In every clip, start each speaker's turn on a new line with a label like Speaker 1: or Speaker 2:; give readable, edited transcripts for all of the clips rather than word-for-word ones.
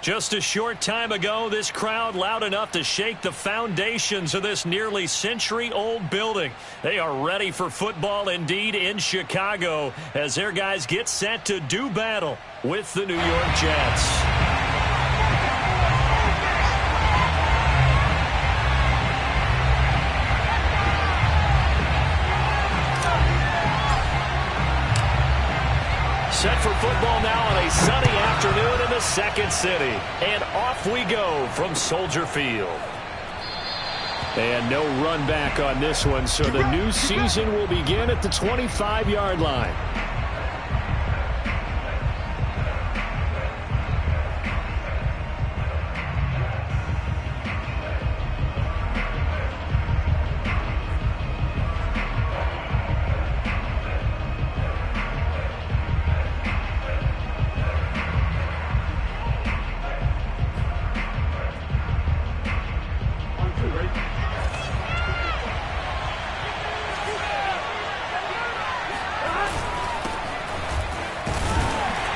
Speaker 1: Just a short time ago, this crowd loud enough to shake the foundations of this nearly century-old building. They are ready for football indeed in Chicago as their guys get set to do battle with the New York Jets. Set for football now on a sunny afternoon in the second city. And off we go from Soldier Field. And no run back on this one, so the new season will begin at the 25-yard line.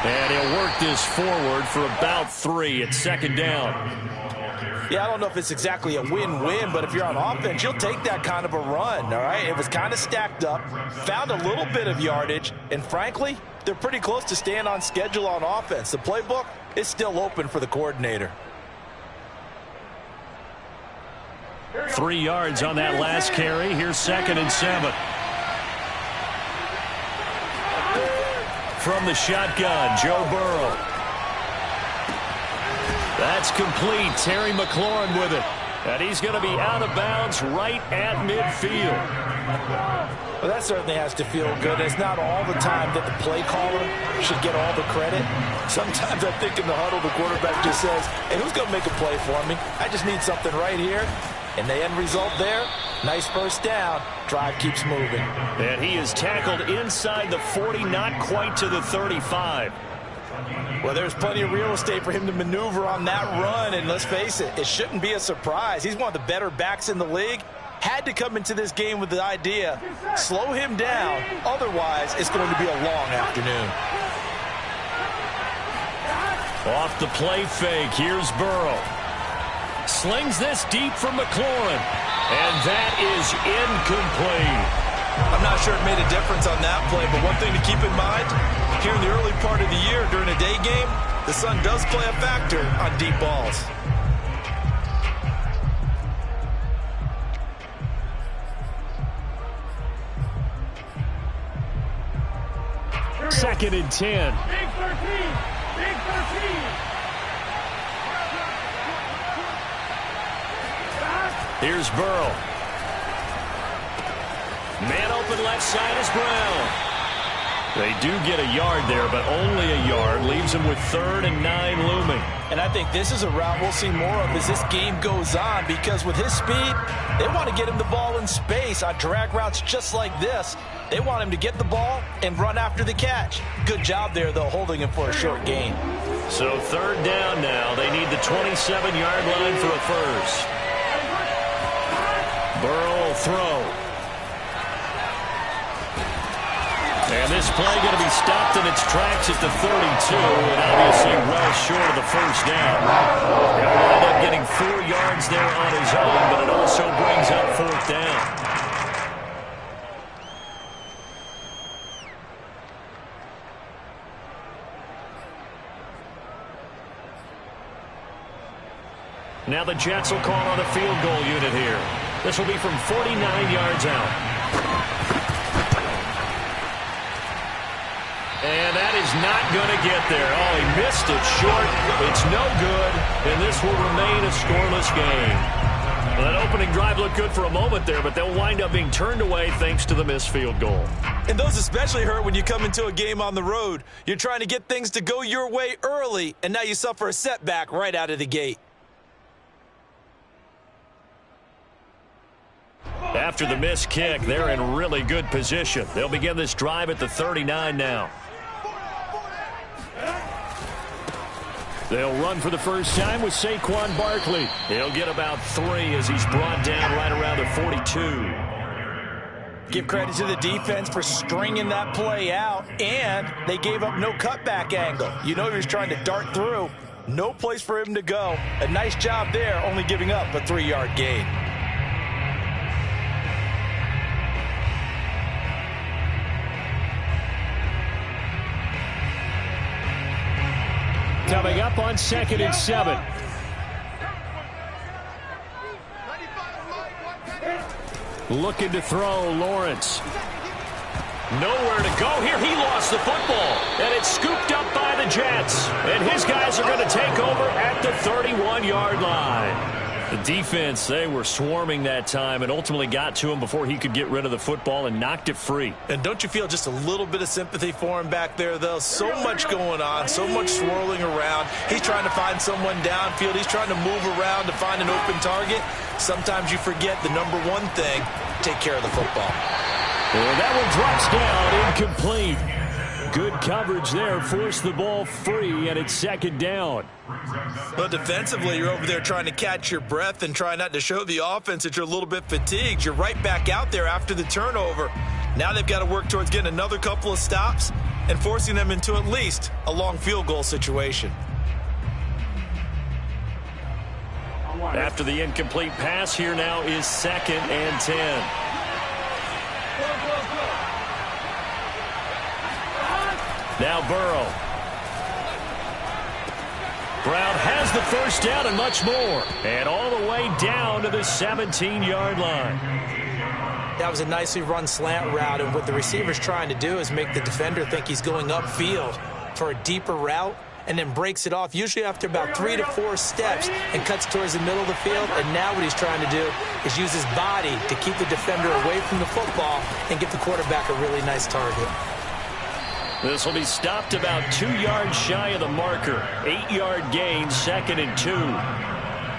Speaker 1: And he'll work this forward for about 3 at second down.
Speaker 2: Yeah, I don't know if it's exactly a win-win, but if you're on offense, you'll take that kind of a run, all right? It was kind of stacked up, found a little bit of yardage, and frankly, they're pretty close to staying on schedule on offense. The playbook is still open for the coordinator.
Speaker 1: 3 yards on that last carry. Here's 2nd and 7. From the shotgun, Joe Burrow. That's complete. Terry McLaurin with it. And he's going to be out of bounds right at midfield.
Speaker 2: Well, that certainly has to feel good. It's not all the time that the play caller should get all the credit. Sometimes I think in the huddle, the quarterback just says, hey, who's going to make a play for me? I just need something right here. And the end result there, nice first down. Drive keeps moving.
Speaker 1: And he is tackled inside the 40, not quite to the 35.
Speaker 2: Well, there's plenty of real estate for him to maneuver on that run. And let's face it, it shouldn't be a surprise. He's one of the better backs in the league. Had to come into this game with the idea, slow him down. Otherwise, it's going to be a long afternoon.
Speaker 1: Off the play fake, here's Burrow. Slings this deep for McLaurin. And that is incomplete.
Speaker 2: I'm not sure it made a difference on that play, but one thing to keep in mind, here in the early part of the year during a day game, the sun does play a factor on deep balls.
Speaker 1: Second and 10.
Speaker 3: Big 13. Big 13.
Speaker 1: Here's Burrow. Man open left side is Brown. They do get a yard there, but only a yard. Leaves them with 3rd and 9 looming.
Speaker 2: And I think this is a route we'll see more of as this game goes on, because with his speed, they want to get him the ball in space on drag routes just like this. They want him to get the ball and run after the catch. Good job there, though, holding him for a short gain.
Speaker 1: So 3rd down now. They need the 27-yard line for a first. Burrow will throw. And this play going to be stopped in its tracks at the 32, and obviously well short of the first down. He'll wind up getting 4 yards there on his own, but it also brings up 4th down. Now the Jets will call on a field goal unit here. This will be from 49 yards out. And that is not going to get there. Oh, he missed it short. It's no good, and this will remain a scoreless game. Well, that opening drive looked good for a moment there, but they'll wind up being turned away thanks to the missed field goal.
Speaker 2: And those especially hurt when you come into a game on the road. You're trying to get things to go your way early, and now you suffer a setback right out of the gate.
Speaker 1: After the missed kick, they're in really good position. They'll begin this drive at the 39 now. They'll run for the first time with Saquon Barkley. He'll get about 3 as he's brought down right around the 42.
Speaker 2: Give credit to the defense for stringing that play out, and they gave up no cutback angle. You know he was trying to dart through. No place for him to go. A nice job there, only giving up a 3-yard gain.
Speaker 1: Coming up on 2nd and 7. Looking to throw, Lawrence. Nowhere to go here. He lost the football. And it's scooped up by the Jets. And his guys are going to take over at the 31-yard line. The defense, they were swarming that time and ultimately got to him before he could get rid of the football and knocked it free.
Speaker 2: And don't you feel just a little bit of sympathy for him back there, though? So much going on, so much swirling around. He's trying to find someone downfield. He's trying to move around to find an open target. Sometimes you forget the number one thing, take care of the football.
Speaker 1: And that one drops down, incomplete. Good coverage there, forced the ball free, and it's 2nd down.
Speaker 2: But defensively, you're over there trying to catch your breath and try not to show the offense that you're a little bit fatigued. You're right back out there after the turnover. Now they've got to work towards getting another couple of stops and forcing them into at least a long field goal situation.
Speaker 1: After the incomplete pass, here now is 2nd and 10. Now Burrow. Brown has the first down and much more. And all the way down to the 17-yard line.
Speaker 4: That was a nicely run slant route, and what the receiver's trying to do is make the defender think he's going upfield for a deeper route and then breaks it off, usually after about 3 to 4 steps, and cuts towards the middle of the field. And now what he's trying to do is use his body to keep the defender away from the football and give the quarterback a really nice target.
Speaker 1: This will be stopped about 2 yards shy of the marker. 8-yard gain, 2nd and 2.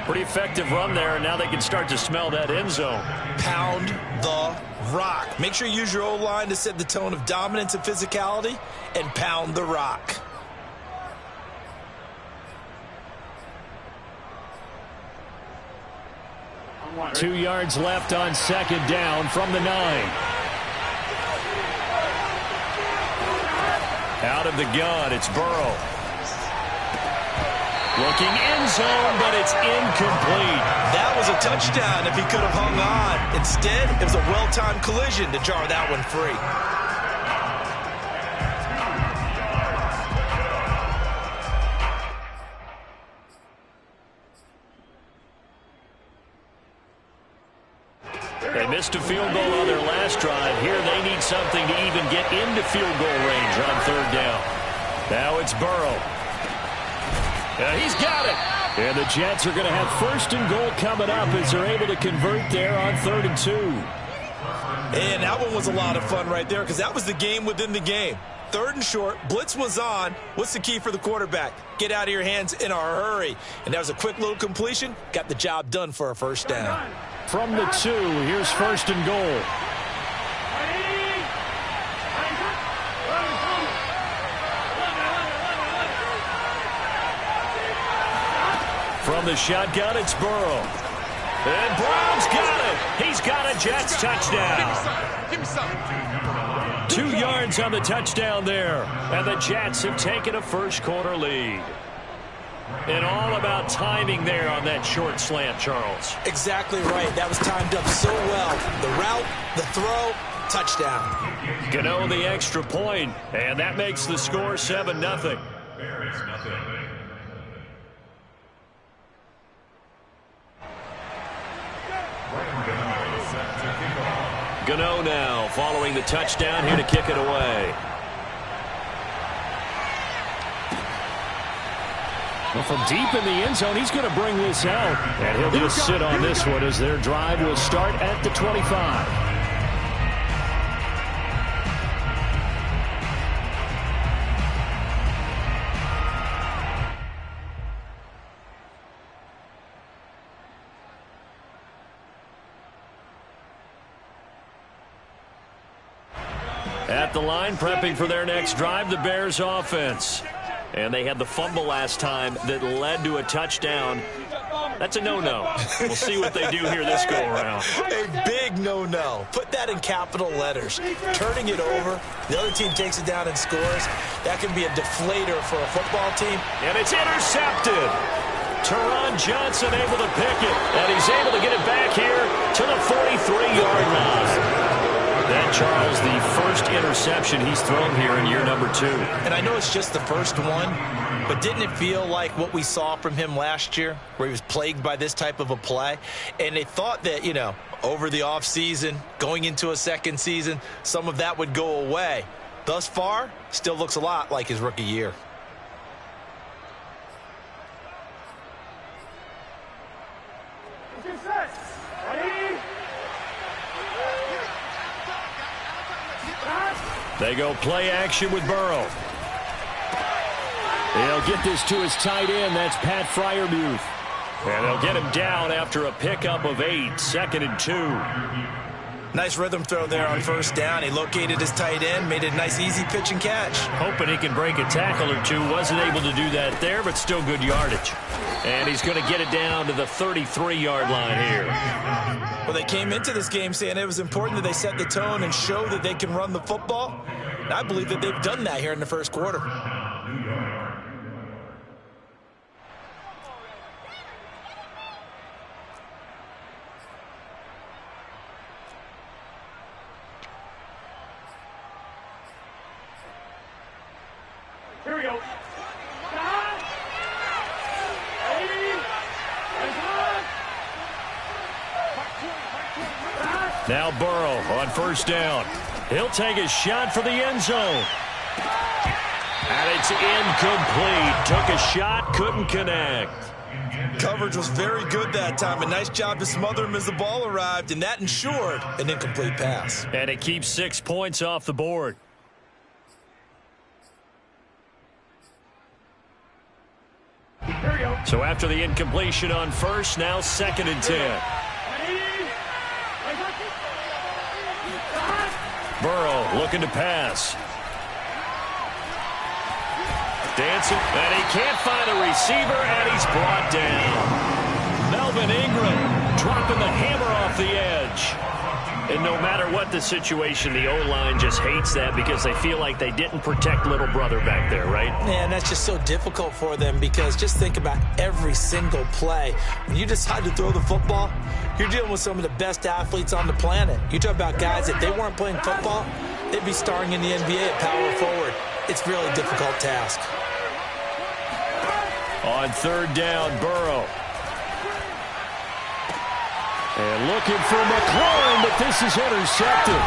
Speaker 1: Pretty effective run there, and now they can start to smell that end zone.
Speaker 2: Pound the rock. Make sure you use your O-line to set the tone of dominance and physicality, and pound the rock.
Speaker 1: Two yards left on 2nd down from the 9. Out of the gun, it's Burrow. Looking end zone, but it's incomplete.
Speaker 2: That was a touchdown if he could have hung on. Instead, it was a well-timed collision to jar that one free.
Speaker 1: They missed a field goal on their last drive. Here they need something to even get into field goal range on 3rd down. Now it's Burrow. He's got it. And the Jets are going to have 1st and goal coming up as they're able to convert there on 3rd and 2.
Speaker 2: And that one was a lot of fun right there because that was the game within the game. 3rd and short, blitz was on. What's the key for the quarterback? Get out of your hands in a hurry. And that was a quick little completion. Got the job done for a 1st down.
Speaker 1: From the 2, here's 1st and goal. From the shotgun, it's Burrow. And Brown's got it. He's got a Jets touchdown.
Speaker 3: Give me some.
Speaker 1: 2 yards on the touchdown there. And the Jets have taken a first-quarter lead. And all about timing there on that short slant, Charles.
Speaker 4: Exactly right. That was timed up so well. The route, the throw, touchdown.
Speaker 1: Gano the extra point, and that makes the score 7-0. Gano now following the touchdown, here to kick it away. Well, from deep in the end zone, he's going to bring this out. And he'll just sit on this one as their drive will start at the 25. At the line, prepping for their next drive, the Bears offense. And they had the fumble last time that led to a touchdown. That's a no-no. We'll see what they do here this go-around.
Speaker 4: A big no-no. Put that in capital letters. Turning it over, the other team takes it down and scores. That can be a deflator for a football team.
Speaker 1: And it's intercepted. Teron Johnson able to pick it, and he's able to get it back here to the 43-yard line. That, Charles, the first interception he's thrown here in year number 2.
Speaker 4: And I know it's just the first one, but didn't it feel like what we saw from him last year, where he was plagued by this type of a play? And they thought that, you know, over the offseason, going into a second season, some of that would go away. Thus far, still looks a lot like his rookie year.
Speaker 1: They go play action with Burrow. They'll get this to his tight end. That's Pat Freiermuth. And they'll get him down after a pickup of 8, 2nd and 2.
Speaker 4: Nice rhythm throw there on first down. He located his tight end, made it a nice, easy pitch and catch.
Speaker 1: Hoping he can break a tackle or two. Wasn't able to do that there, but still good yardage. And he's going to get it down to the 33-yard line here.
Speaker 4: Well, they came into this game saying it was important that they set the tone and show that they can run the football. And I believe that they've done that here in the first quarter.
Speaker 3: Here we go.
Speaker 1: Now Burrow on first down. He'll take a shot for the end zone. And it's incomplete. Took a shot, couldn't connect.
Speaker 4: Coverage was very good that time. A nice job to smother him as the ball arrived, and that ensured an incomplete pass.
Speaker 1: And it keeps 6 points off the board. So after the incompletion on first, now 2nd and 10. Burrow looking to pass. Dancing, and he can't find a receiver, and he's brought down. Melvin Ingram dropping the hammer off the edge. And no matter what the situation, the O-line just hates that because they feel like they didn't protect little brother back there, right?
Speaker 4: Man, that's just so difficult for them because just think about every single play. When you decide to throw the football, you're dealing with some of the best athletes on the planet. You talk about guys, if they weren't playing football, they'd be starring in the NBA at power forward. It's a really difficult task.
Speaker 1: On third down, Burrow. And looking for McLaurin, but this is intercepted.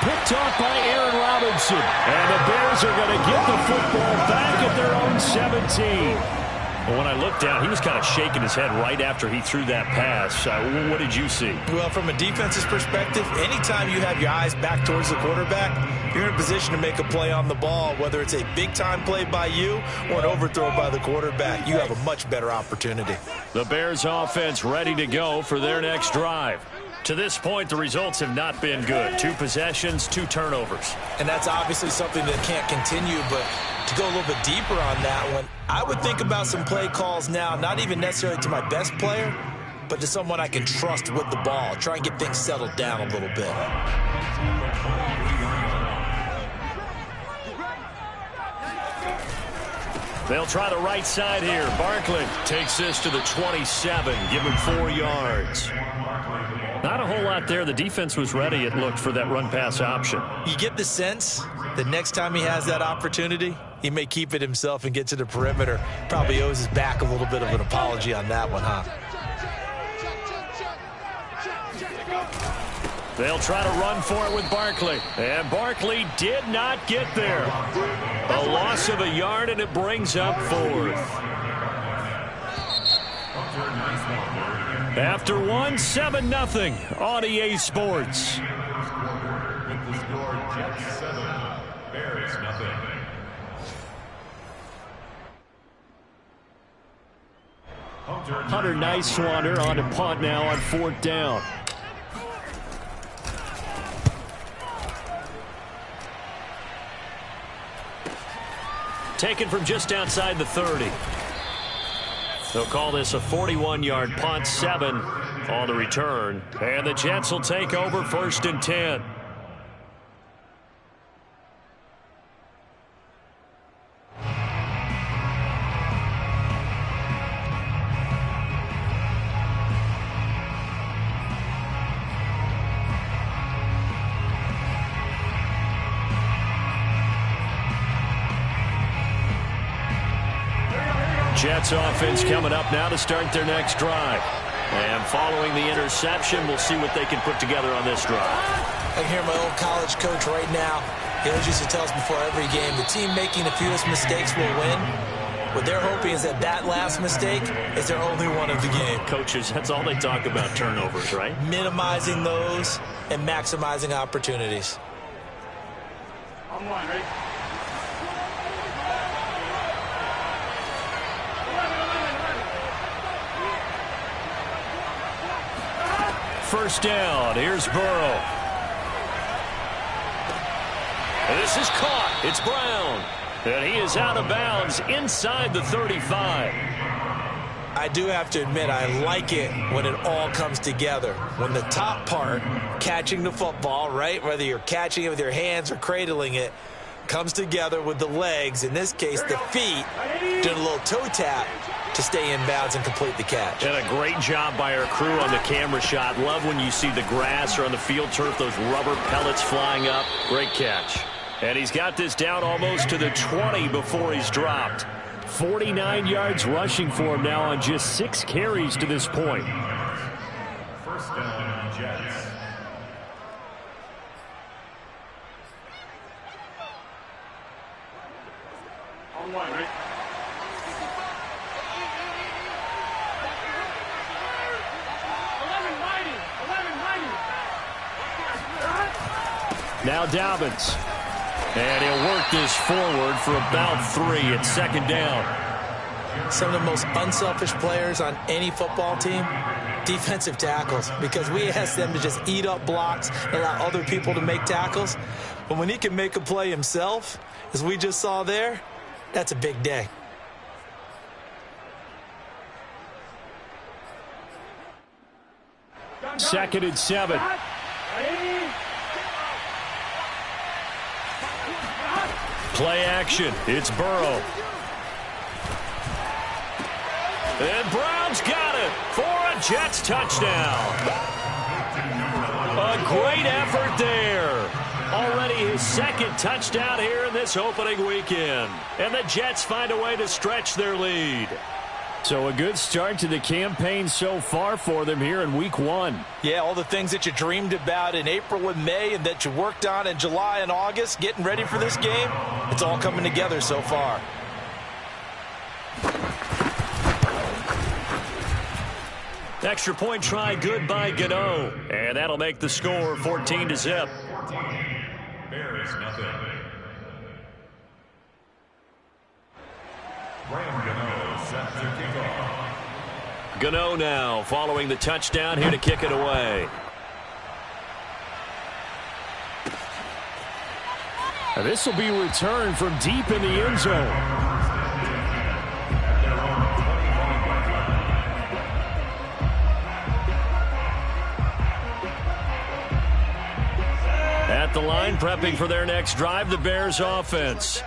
Speaker 1: Picked off by Aaron Robinson. And the Bears are going to get the football back at their own 17. Well, when I looked down, he was kind of shaking his head right after he threw that pass. What did you see?
Speaker 4: Well, from a defense's perspective, anytime you have your eyes back towards the quarterback, you're in a position to make a play on the ball, whether it's a big-time play by you or an overthrow by the quarterback. You have a much better opportunity.
Speaker 1: The Bears offense ready to go for their next drive. To this point, the results have not been good. 2 possessions, 2 turnovers.
Speaker 4: And that's obviously something that can't continue, but to go a little bit deeper on that one, I would think about some play calls now, not even necessarily to my best player, but to someone I can trust with the ball. Try and get things settled down a little bit.
Speaker 1: They'll try the right side here. Barkley takes this to the 27, give him 4 yards. Not a whole lot there. The defense was ready, it looked, for that run-pass option.
Speaker 4: You get the sense that next time he has that opportunity, he may keep it himself and get to the perimeter. Probably owes his back a little bit of an apology on that one, huh?
Speaker 1: They'll try to run for it with Barkley. And Barkley did not get there. A loss of a yard, and it brings up 4th. After 1, 7-0 on EA Sports.
Speaker 3: With the score, Jets 7, Bears 0.
Speaker 1: Hunter Nice-Swander on to punt now on 4th down. Taken from just outside the 30. They'll call this a 41-yard punt, 7 on the return. And the Jets will take over 1st and 10. Jets offense coming up now to start their next drive. And following the interception, we'll see what they can put together on this drive.
Speaker 4: I can hear my old college coach right now. He always used to tell us before every game, the team making the fewest mistakes will win. What they're hoping is that that last mistake is their only one of the game.
Speaker 1: Coaches, that's all they talk about, turnovers, right?
Speaker 4: Minimizing those and maximizing opportunities.
Speaker 3: On one, right?
Speaker 1: First down. Here's Burrow. This is caught. It's Brown. And he is out of bounds inside the 35.
Speaker 4: I do have to admit, I like it when it all comes together. When the top part, catching the football, right, whether you're catching it with your hands or cradling it, comes together with the legs, in this case the feet, doing a little toe tap to stay in bounds and complete the catch.
Speaker 1: And a great job by our crew on the camera shot. Love when you see the grass or on the field turf, those rubber pellets flying up. Great catch. And he's got this down almost to the 20 before he's dropped. 49 yards rushing for him now on just 6 carries to this point.
Speaker 3: First down, Jets. On one, right?
Speaker 1: Now Dobbins. And he'll work this forward for about 3 at 2nd down.
Speaker 4: Some of the most unselfish players on any football team, defensive tackles, because we ask them to just eat up blocks and allow other people to make tackles. But when he can make a play himself, as we just saw there, that's a big day.
Speaker 1: Second and 7. Play action. It's Burrow. And Brown's got it for a Jets touchdown. A great effort there. Already his 2nd touchdown here in this opening weekend. And the Jets find a way to stretch their lead. So a good start to the campaign so far for them here in week 1.
Speaker 2: Yeah, all the things that you dreamed about in April and May and that you worked on in July and August, getting ready for this game, it's all coming together so far.
Speaker 1: Extra point try good by Gano. And that'll make the score 14-0.
Speaker 3: Bears nothing. Ryan Gano set to kick off.
Speaker 1: Gano now following the touchdown here to kick it away. And this will be returned from deep in the end zone. At the line, prepping for their next drive, the Bears offense.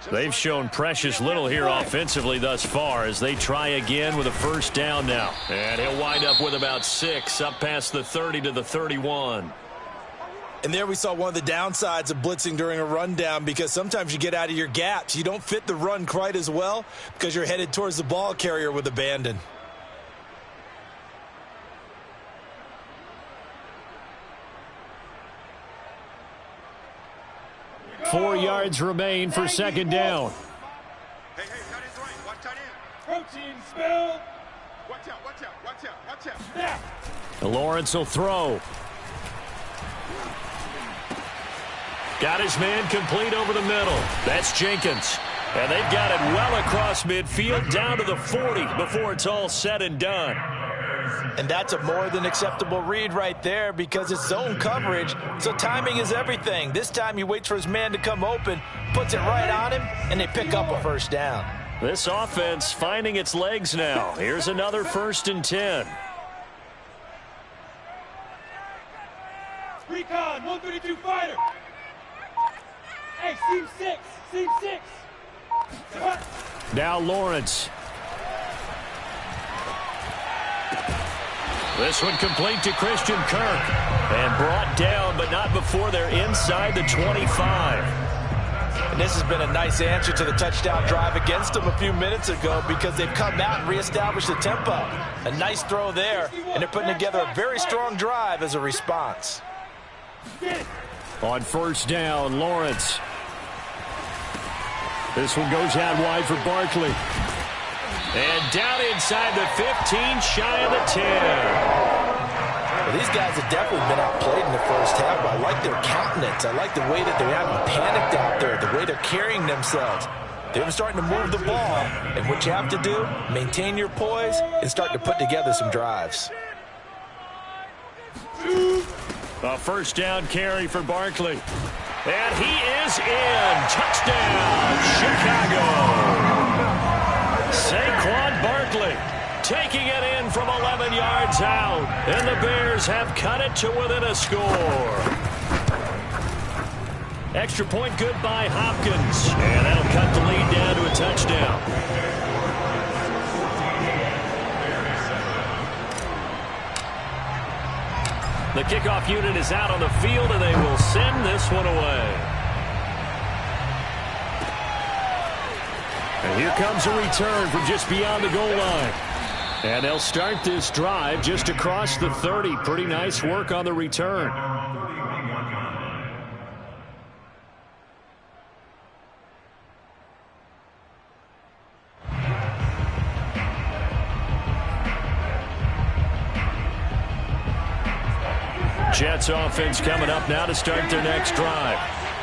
Speaker 1: They've shown precious little here offensively thus far as they try again with a first down now. And he'll wind up with about 6 up past the 30 to the 31.
Speaker 2: And there we saw one of the downsides of blitzing during a rundown, because sometimes you get out of your gaps. You don't fit the run quite as well because you're headed towards the ball carrier with abandon.
Speaker 1: Four yards remain for second down.
Speaker 5: Hey, tight end's right. Watch tight end.
Speaker 3: Protein spill.
Speaker 5: Watch out.
Speaker 3: Yeah.
Speaker 1: Lawrence will throw. Got his man complete over the middle. That's Jenkins. And they've got it well across midfield down to the 40 before it's all said and done.
Speaker 2: And that's a more than acceptable read right there, because it's zone coverage, so timing is everything. This time he waits for his man to come open, puts it right on him, and they pick up a first down.
Speaker 1: This offense finding its legs now. Here's another 1st and 10.
Speaker 6: Recon, 132 fighter. Hey, seam 6, seam 6.
Speaker 1: Now Lawrence. This one complete to Christian Kirk. And brought down, but not before they're inside the 25.
Speaker 2: And this has been a nice answer to the touchdown drive against them a few minutes ago because they've come out and reestablished the tempo. A nice throw there, and they're putting together a very strong drive as a response.
Speaker 1: On 1st down, Lawrence. This one goes out wide for Barkley. And down inside the 15, shy of the 10.
Speaker 2: Well, these guys have definitely been outplayed in the first half, but I like their countenance. I like the way that they're having panicked out there, the way they're carrying themselves. They're starting to move the ball, and what you have to do, maintain your poise and start to put together some drives.
Speaker 1: A 1st down carry for Barkley. And he is in. Touchdown, Chicago. Saquon Barkley taking it in from 11 yards out. And the Bears have cut it to within a score. Extra point good by Hopkins. And that'll cut the lead down to a touchdown. The kickoff unit is out on the field, and they will send this one away. And here comes a return from just beyond the goal line. And they'll start this drive just across the 30. Pretty nice work on the return. Jets offense coming up now to start their next drive.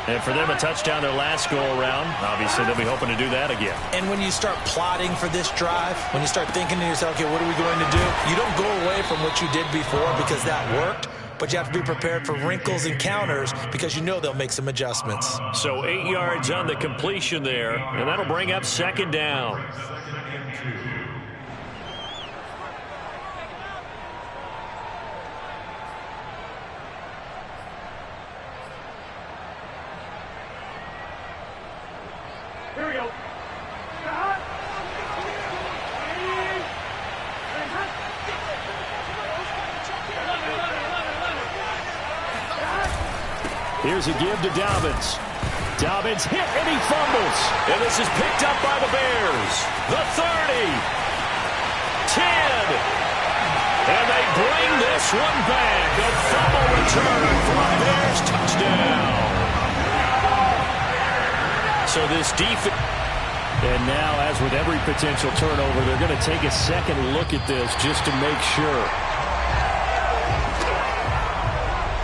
Speaker 1: And for them, a touchdown their last go-around. Obviously, they'll be hoping to do that again.
Speaker 4: And when you start plotting for this drive, when you start thinking to yourself, okay, what are we going to do? You don't go away from what you did before because that worked, but you have to be prepared for wrinkles and counters because you know they'll make some adjustments.
Speaker 1: So 8 yards on the completion there, and that'll bring up 2nd down.
Speaker 6: Here we go.
Speaker 1: Here's a give to Dobbins. Dobbins hit and he fumbles. And this is picked up by the Bears. The 30. 10. And they bring this one back. A fumble return for a Bears touchdown. So this defense, and now, as with every potential turnover, they're going to take a second look at this just to make sure.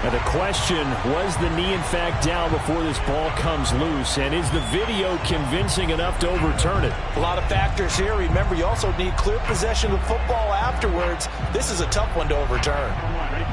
Speaker 1: Now the question, was the knee in fact down before this ball comes loose? And is the video convincing enough to overturn it?
Speaker 2: A lot of factors here. Remember, you also need clear possession of the football afterwards. This is a tough one to overturn.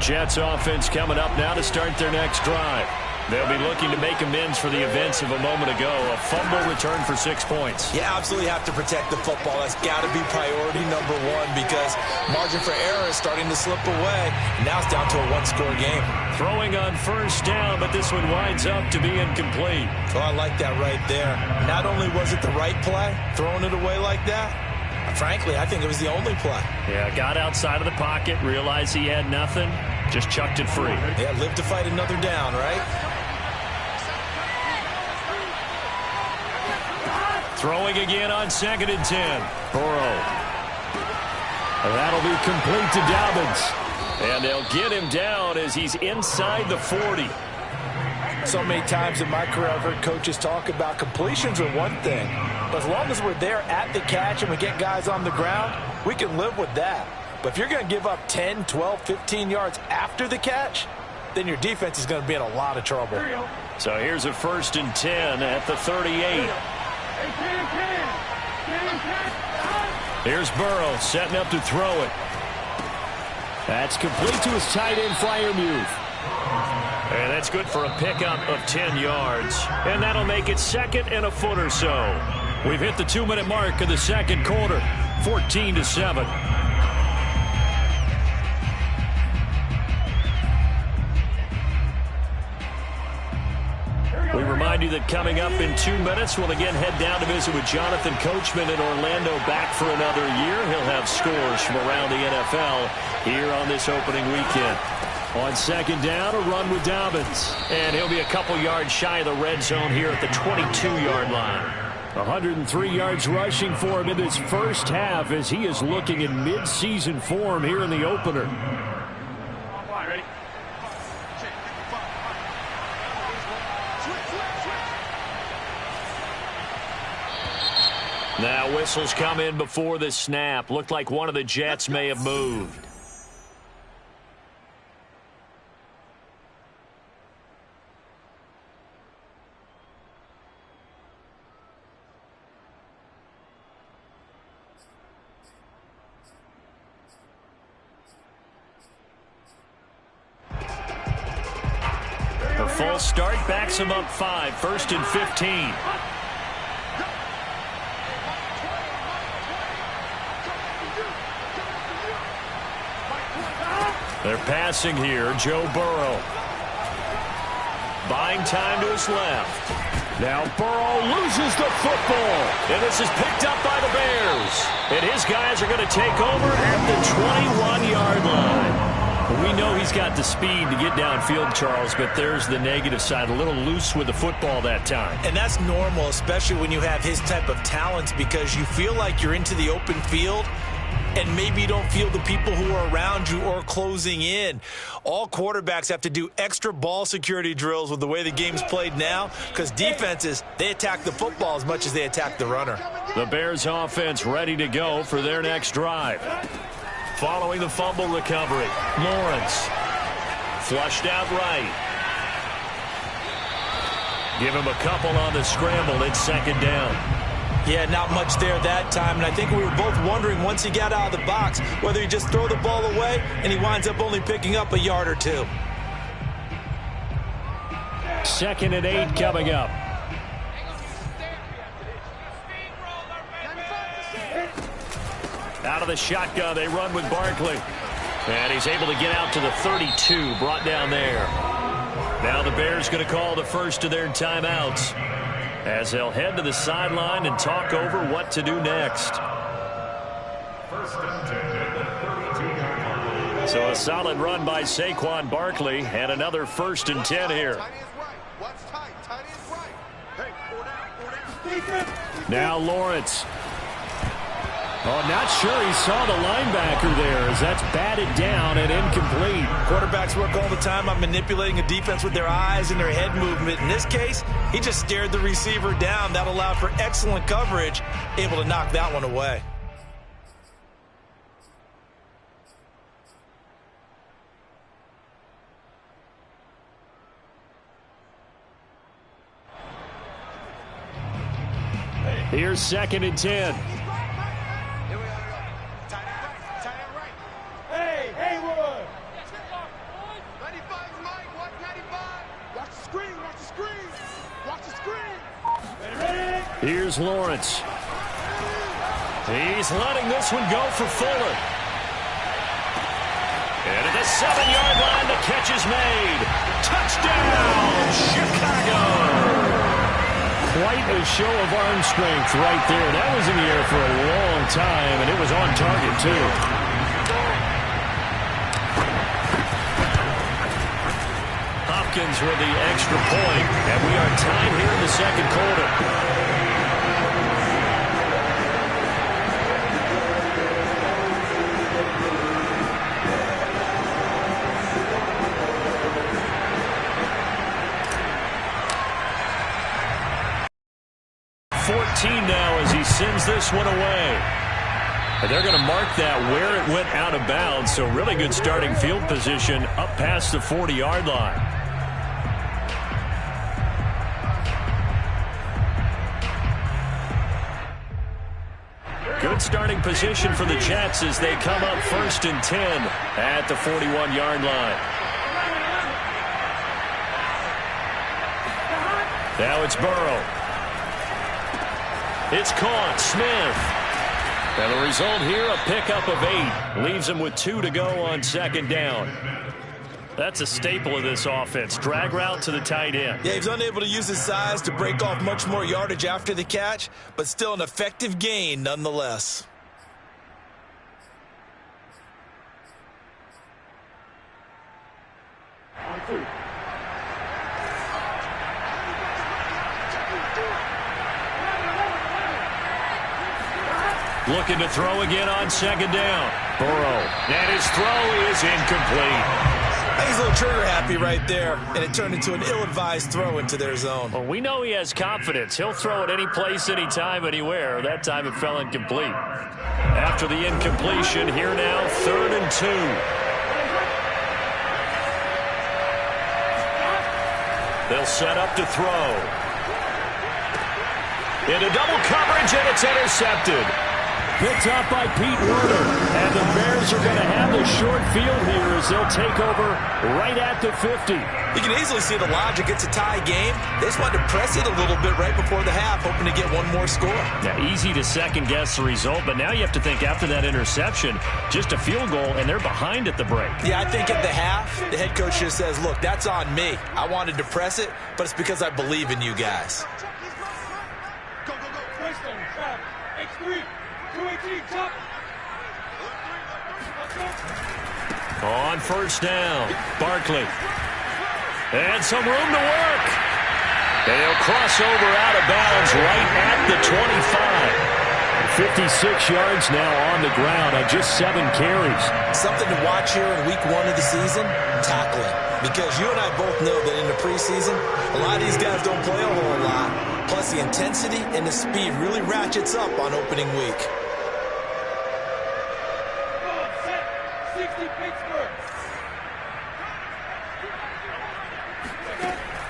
Speaker 1: Jets offense coming up now to start their next drive. They'll be looking to make amends for the events of a moment ago. A fumble return for 6 points.
Speaker 4: You absolutely have to protect the football. That's got to be priority number one because margin for error is starting to slip away. Now it's down to a one-score game.
Speaker 1: Throwing on 1st down, but this one winds up to be incomplete.
Speaker 4: Oh, I like that right there. Not only was it the right play, throwing it away like that, frankly, I think it was the only play.
Speaker 1: Yeah, got outside of the pocket, realized he had nothing, just chucked it free.
Speaker 4: Yeah, live to fight another down, right?
Speaker 1: Throwing again on 2nd and 10. Burrow. And that'll be complete to Dobbins. And they'll get him down as he's inside the 40.
Speaker 2: So many times in my career I've heard coaches talk about completions are one thing. But as long as we're there at the catch and we get guys on the ground, we can live with that. But if you're going to give up 10, 12, 15 yards after the catch, then your defense is going to be in a lot of trouble.
Speaker 1: So here's a 1st and 10 at the 38. Here's Burrow setting up to throw it. That's complete to his tight end Freiermuth. And that's good for a pickup of 10 yards. And that'll make it 2nd and a foot or so. We've hit the 2-minute mark of the second quarter, 14-7. We remind you that coming up in 2 minutes, we'll again head down to visit with Jonathan Coachman in Orlando, back for another year. He'll have scores from around the NFL here on this opening weekend. On second down, a run with Dobbins. And he'll be a couple yards shy of the red zone here at the 22-yard line. 103 yards rushing for him in this first half as he is looking in mid-season form here in the opener.
Speaker 5: Ready?
Speaker 1: Now whistles come in before the snap. Looked like one of the Jets may have moved. A false start backs him up 5, 1st and 15. They're passing here. Joe Burrow. Buying time to his left. Now Burrow loses the football. And this is picked up by the Bears. And his guys are going to take over at the 21-yard line. We know he's got the speed to get downfield, Charles, but there's the negative side. A little loose with the football that time.
Speaker 4: And that's normal, especially when you have his type of talents, because you feel like you're into the open field and maybe you don't feel the people who are around you or closing in. All quarterbacks have to do extra ball security drills with the way the game's played now, because defenses, they attack the football as much as they attack the runner.
Speaker 1: The Bears offense ready to go for their next drive. Following the fumble recovery, Lawrence flushed out right. Give him a couple on the scramble. It's second down.
Speaker 4: Yeah, not much there that time, and I think we were both wondering once he got out of the box whether he just throw the ball away and he winds up only picking up a yard or two.
Speaker 1: 2nd and 8 coming up. Out of the shotgun, they run with Barkley. And he's able to get out to the 32, brought down there. Now the Bears going to call the first of their timeouts as they'll head to the sideline and talk over what to do next. So a solid run by Saquon Barkley and another 1st and 10 here. Now Lawrence. Oh, not sure he saw the linebacker there as that's batted down and incomplete.
Speaker 4: Quarterbacks work all the time on manipulating a defense with their eyes and their head movement. In this case, he just stared the receiver down. That allowed for excellent coverage, able to knock that one away.
Speaker 1: Here's 2nd and 10. Here's Lawrence. He's letting this one go for Fuller. And at the 7-yard line, the catch is made. Touchdown, Chicago! Quite a show of arm strength right there. That was in the air for a long time, and it was on target, too. Hopkins with the extra point, and we are tied here in the second quarter. Now as he sends this one away. And they're going to mark that where it went out of bounds, so really good starting field position up past the 40-yard line. Good starting position for the Jets as they come up 1st and 10 at the 41-yard line. Now it's Burrow. It's caught. Smith. And the result here, a pickup of 8. Leaves him with 2 to go on second down. That's a staple of this offense. Drag route to the tight end.
Speaker 2: Yeah, he's unable to use his size to break off much more yardage after the catch, but still an effective gain nonetheless.
Speaker 1: Looking to throw again on second down. Burrow. And his throw is incomplete.
Speaker 2: He's a little trigger happy right there, and it turned into an ill-advised throw into their zone.
Speaker 1: Well, we know he has confidence. He'll throw it any place, anytime, anywhere. That time it fell incomplete. After the incompletion, here now, 3rd and 2. They'll set up to throw. Into double coverage, and it's intercepted. Picked up by Pete Werner. And the Bears are going to have the short field here as they'll take over right at the 50.
Speaker 2: You can easily see the logic. It's a tie game. They just wanted to press it a little bit right before the half, hoping to get one more score.
Speaker 1: Now, easy to second-guess the result, but now you have to think after that interception, just a field goal, and they're behind at the break.
Speaker 2: Yeah, I think at the half, the head coach just says, look, that's on me. I wanted to press it, but it's because I believe in you guys.
Speaker 6: Go, go, go. Preston, trap. X3. 218, chop.
Speaker 1: On first down, Barkley. And some room to work. And he'll cross over out of bounds right at the 25. 56 yards now on the ground on just 7 carries.
Speaker 2: Something to watch here in week 1 of the season, tackling. Because you and I both know that in the preseason, a lot of these guys don't play a whole lot. Plus the intensity and the speed really ratchets up on opening week.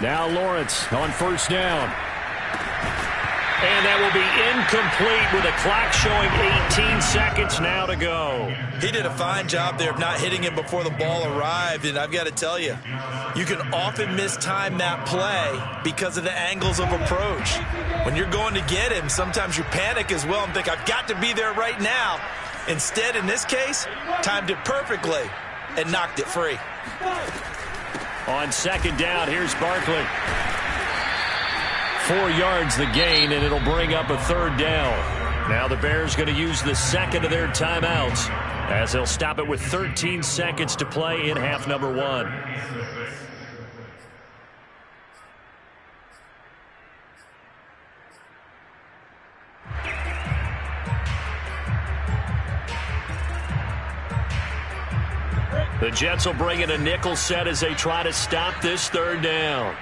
Speaker 1: Now Lawrence on first down. And that will be incomplete with a clock showing 18 seconds now to go.
Speaker 2: He did a fine job there of not hitting him before the ball arrived, and I've got to tell you, you can often mistime that play because of the angles of approach. When you're going to get him, sometimes you panic as well and think, I've got to be there right now. Instead, in this case, timed it perfectly and knocked it free.
Speaker 1: On second down, here's Barkley. 4 yards the gain, and it'll bring up a 3rd down. Now the Bears going to use the second of their timeouts as they'll stop it with 13 seconds to play in half number 1. The Jets will bring in a nickel set as they try to stop this 3rd down.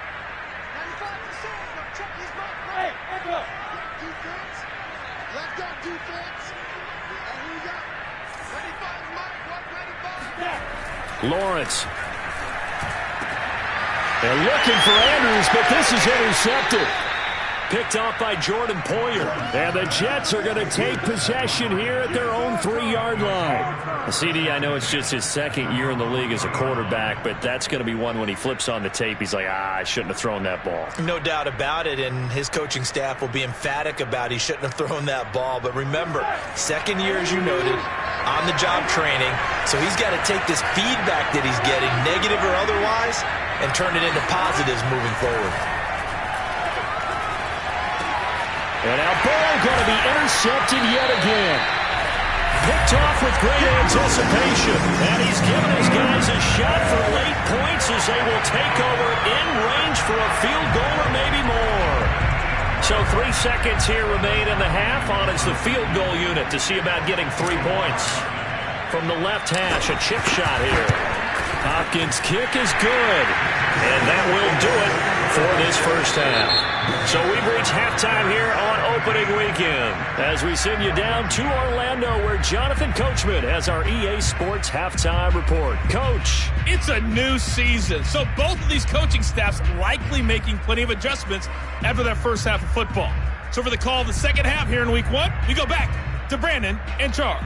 Speaker 1: Lawrence. They're looking for Andrews, but this is intercepted. Picked off by Jordan Poyer. And the Jets are going to take possession here at their own 3-yard line. CD, I know it's just his 2nd year in the league as a quarterback, but that's going to be one when he flips on the tape, he's like, I shouldn't have thrown that ball.
Speaker 2: No doubt about it, and his coaching staff will be emphatic about he shouldn't have thrown that ball. But remember, 2nd year, as you noted, on-the-job training, so he's got to take this feedback that he's getting, negative or otherwise, and turn it into positives moving forward.
Speaker 1: And now Burrow going to be intercepted yet again. Picked off with great anticipation. And he's given his guys a shot for late points as they will take over in range for a field goal or maybe more. So 3 seconds here remain in the half. On is the field goal unit to see about getting 3 points. From the left hash, a chip shot here. Hopkins' kick is good. And that will do it for this first half. So we've reached halftime here on opening weekend as we send you down to Orlando where Jonathan Coachman has our EA Sports halftime report. Coach.
Speaker 7: It's a new season, so both of these coaching staffs likely making plenty of adjustments after their first half of football. So for the call of the second half here in week 1, we go back to Brandon and Charles.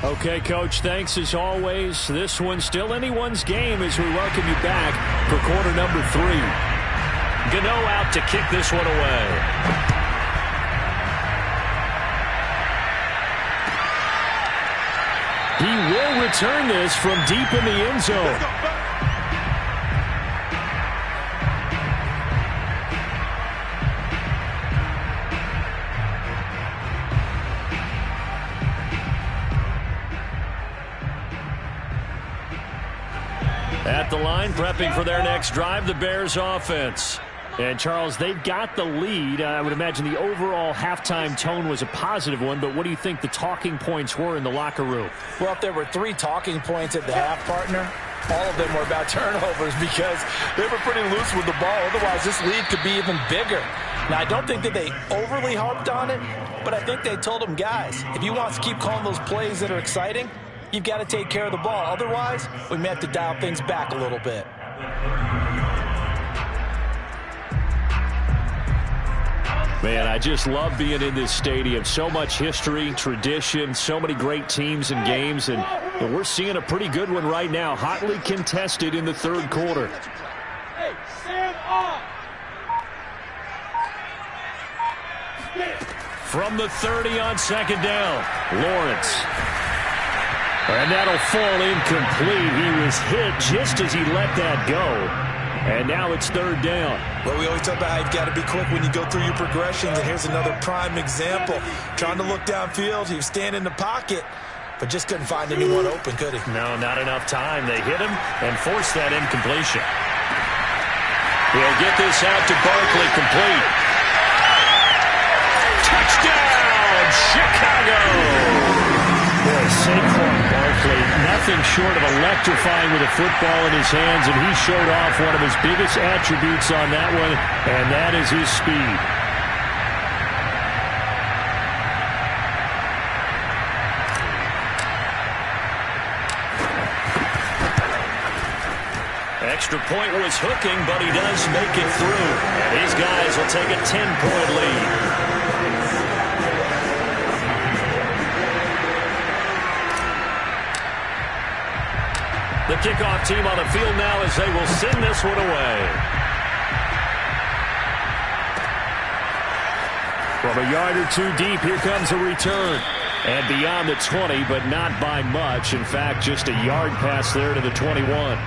Speaker 1: Okay, Coach, thanks as always. This one's still anyone's game as we welcome you back for quarter number 3. Gano out to kick this one away. He will return this from deep in the end zone. At the line, prepping for their next drive, the Bears offense. And, Charles, they've got the lead. I would imagine the overall halftime tone was a positive one, but what do you think the talking points were in the locker room?
Speaker 2: Well, if there were 3 talking points at the half, partner, all of them were about turnovers because they were pretty loose with the ball. Otherwise, this lead could be even bigger. Now, I don't think that they overly harped on it, but I think they told them, guys, if you want to keep calling those plays that are exciting, you've got to take care of the ball. Otherwise, we may have to dial things back a little bit.
Speaker 1: Man, I just love being in this stadium. So much history, tradition, so many great teams and games, and we're seeing a pretty good one right now, hotly contested in the third quarter.
Speaker 6: Hey, stand up.
Speaker 1: From the 30 on second down, Lawrence. And that'll fall incomplete. He was hit just as he let that go. And now it's third down.
Speaker 4: Well, we always talk about how you've got to be quick when you go through your progressions, and here's another prime example. Trying to look downfield, he was standing in the pocket, but just couldn't find anyone open, could he?
Speaker 1: No, not enough time. They hit him and forced that incompletion. He'll get this out to Barkley, complete. Touchdown, Chicago! Boy, Saquon Barkley, nothing short of electrifying with a football in his hands, and he showed off one of his biggest attributes on that one, and that is his speed. Extra point was hooking, but he does make it through, and these guys will take a 10-point lead. The kickoff team on the field now as they will send this one away. From a yard or 2 deep, here comes a return. And beyond the 20, but not by much. In fact, just a yard pass there to the 21.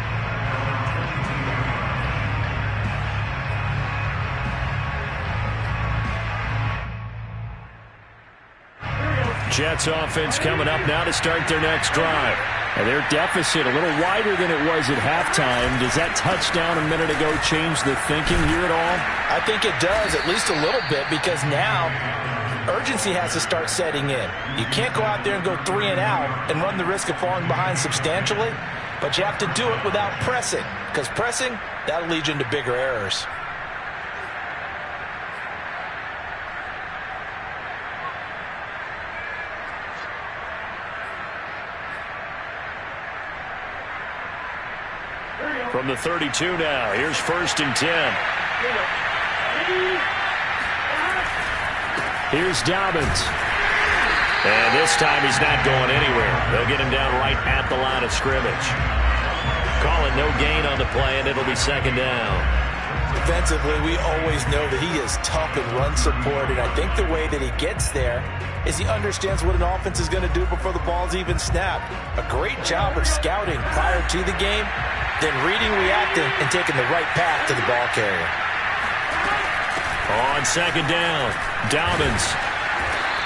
Speaker 1: Jets offense coming up now to start their next drive. And their deficit a little wider than it was at halftime. Does that touchdown a minute ago change the thinking here at all?
Speaker 2: I think it does, at least a little bit, because now urgency has to start setting in. You can't go out there and go 3 and out and run the risk of falling behind substantially, but you have to do it without pressing, because pressing, that'll lead you into bigger errors.
Speaker 1: From the 32 now, here's 1st and 10. Here's Dobbins. And this time he's not going anywhere. They'll get him down right at the line of scrimmage. Call it no gain on the play, and it'll be 2nd down.
Speaker 2: Defensively, we always know that he is tough in run support, and I think the way that he gets there is he understands what an offense is going to do before the ball's even snapped. A great job of scouting prior to the game, then reading, reacting, and taking the right path to the ball carrier.
Speaker 1: On 2nd down, Dobbins.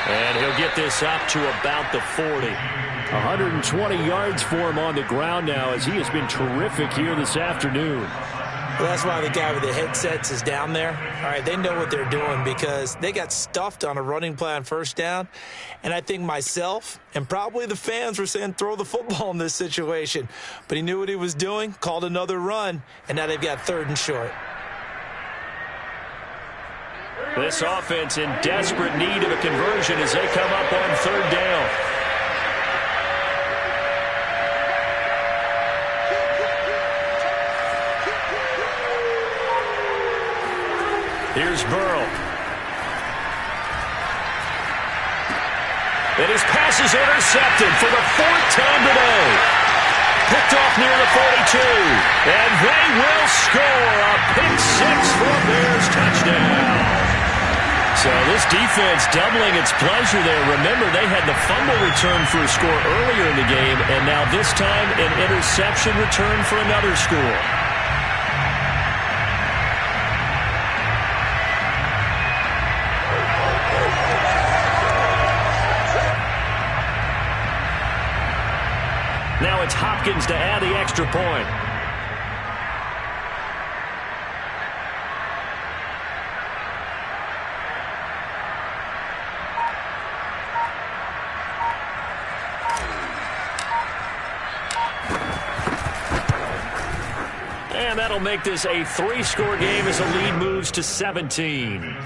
Speaker 1: And he'll get this up to about the 40. 120 yards for him on the ground now as he has been terrific here this afternoon.
Speaker 4: Well, that's why the guy with the headsets is down there. All right, they know what they're doing because they got stuffed on a running play on 1st down. And I think myself and probably the fans were saying throw the football in this situation. But he knew what he was doing, called another run, and now they've got 3rd and short.
Speaker 1: This offense in desperate need of a conversion as they come up on 3rd down. Here's Burrow. And his pass is intercepted for the 4th time today. Picked off near the 42. And they will score a pick 6 for a Bears touchdown. So this defense doubling its pleasure there. Remember, they had the fumble return for a score earlier in the game, and now this time an interception return for another score. Now it's Hopkins to add the extra point. And that'll make this a 3-score game as the lead moves to 17.
Speaker 3: Bears